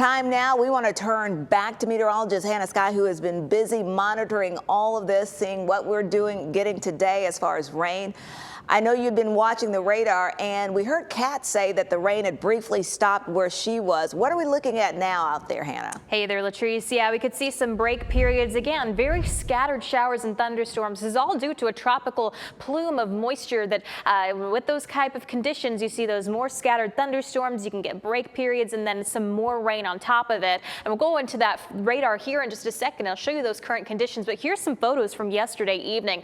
Time now, we want to turn back to meteorologist Skye, who has been busy monitoring all of this, seeing what we're getting today as far as rain. I know you've been watching the radar, and we heard Kat say that the rain had briefly stopped where she was. What are we looking at now out there, Hannah? Hey there, Latrice. Yeah, we could see some break periods again. Very scattered showers and thunderstorms. This is all due to a tropical plume of moisture that with those type of conditions, you see those more scattered thunderstorms. You can get break periods and then some more rain on top of it. And we'll go into that radar here in just a second. I'll show you those current conditions, but here's some photos from yesterday evening.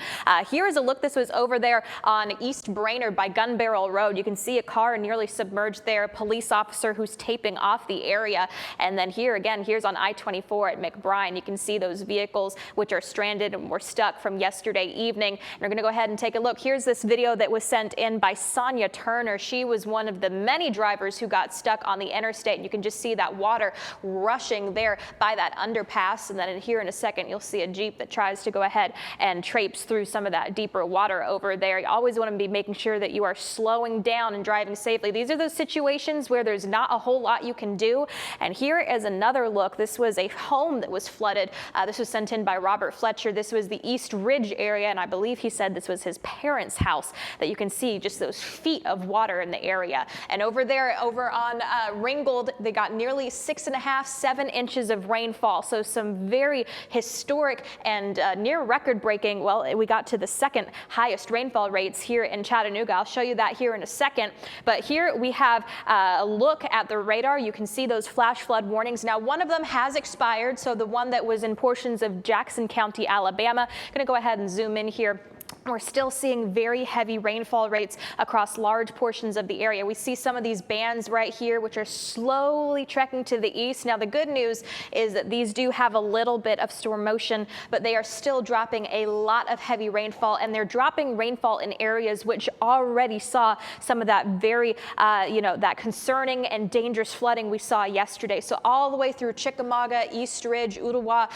Here is a look. This was over there on East Brainerd by Gun Barrel Road. You can see a car nearly submerged there, a police officer who's taping off the area. And then here again, here's on I-24 at McBride. You can see those vehicles which are stranded and were stuck from yesterday evening. And we're going to go ahead and take a look. Here's this video that was sent in by Sonia Turner. She was one of the many drivers who got stuck on the interstate. You can just see that water rushing there by that underpass. And then here in a second, you'll see a Jeep that tries to go ahead and traipse through some of that deeper water over there. You always want to be making sure that you are slowing down and driving safely. These are those situations where there's not a whole lot you can do. And here is another look. This was a home that was flooded. This was sent in by Robert Fletcher. This was the East Ridge area, and I believe he said this was his parents' house, that you can see just those feet of water in the area. And over there, over on Ringgold, they got nearly 6.5, 7 inches of rainfall. So some very historic and near record-breaking. Well, we got to the second highest rainfall rates here in Chattanooga. I'll show you that here in a second. But here we have a look at the radar. You can see those flash flood warnings. Now, one of them has expired. So the one that was in portions of Jackson County, Alabama. I'm going to go ahead and zoom in here. We're still seeing very heavy rainfall rates across large portions of the area. We see some of these bands right here, which are slowly trekking to the east. Now, the good news is that these do have a little bit of storm motion, but they are still dropping a lot of heavy rainfall, and they're dropping rainfall in areas which already saw some of that very, that concerning and dangerous flooding we saw yesterday. So all the way through Chickamauga, East Ridge, Ottawa,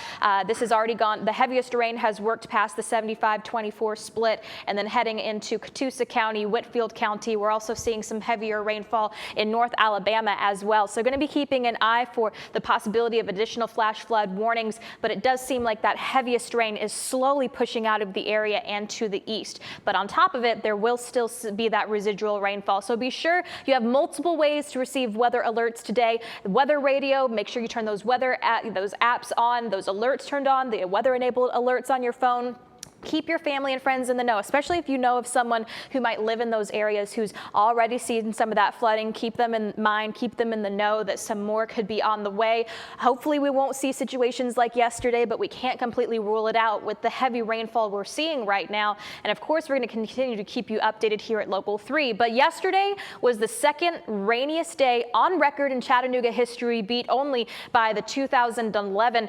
this has already gone. The heaviest rain has worked past the 75-24 split, and then heading into Catoosa County, Whitfield County. We're also seeing some heavier rainfall in North Alabama as well. So going to be keeping an eye for the possibility of additional flash flood warnings, but it does seem like that heaviest rain is slowly pushing out of the area and to the east. But on top of it, there will still be that residual rainfall. So be sure you have multiple ways to receive weather alerts today. The weather radio, make sure you turn those those apps on, those alerts turned on, the weather enabled alerts on your phone. Keep your family and friends in the know, especially if you know of someone who might live in those areas who's already seen some of that flooding. Keep them in mind, keep them in the know that some more could be on the way. Hopefully we won't see situations like yesterday, but we can't completely rule it out with the heavy rainfall we're seeing right now. And of course, we're going to continue to keep you updated here at Local 3. But yesterday was the second rainiest day on record in Chattanooga history, beat only by the 2011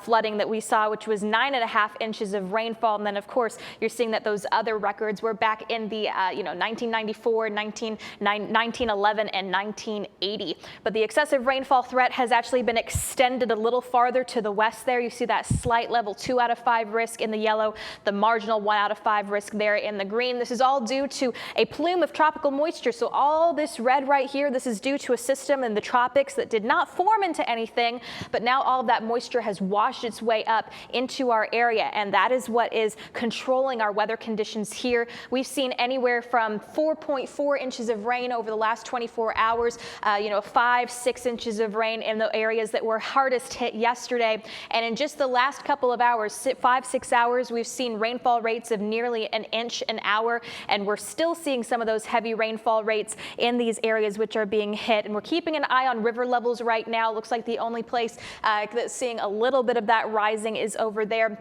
flooding that we saw, which was 9.5 inches of rainfall. And then, of course, you're seeing that those other records were back in the 1994, 1911, and 1980. But the excessive rainfall threat has actually been extended a little farther to the west there. You see that slight level 2 out of 5 risk in the yellow, the marginal 1 out of 5 risk there in the green. This is all due to a plume of tropical moisture. So all this red right here, this is due to a system in the tropics that did not form into anything, but now all of that moisture has washed its way up into our area, and that is what is controlling our weather conditions here. We've seen anywhere from 4.4 inches of rain over the last 24 hours, 5-6 inches of rain in the areas that were hardest hit yesterday. And in just the last couple of hours, 5-6 hours, we've seen rainfall rates of nearly an inch an hour. And we're still seeing some of those heavy rainfall rates in these areas which are being hit. And we're keeping an eye on river levels right now. Looks like the only place that's seeing a little bit of that rising is over there.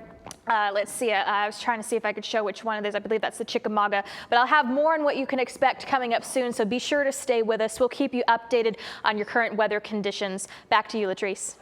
Let's see, I was trying to see if I could show which one it is. I believe that's the Chickamauga, but I'll have more on what you can expect coming up soon, so be sure to stay with us. We'll keep you updated on your current weather conditions. Back to you, Latrice.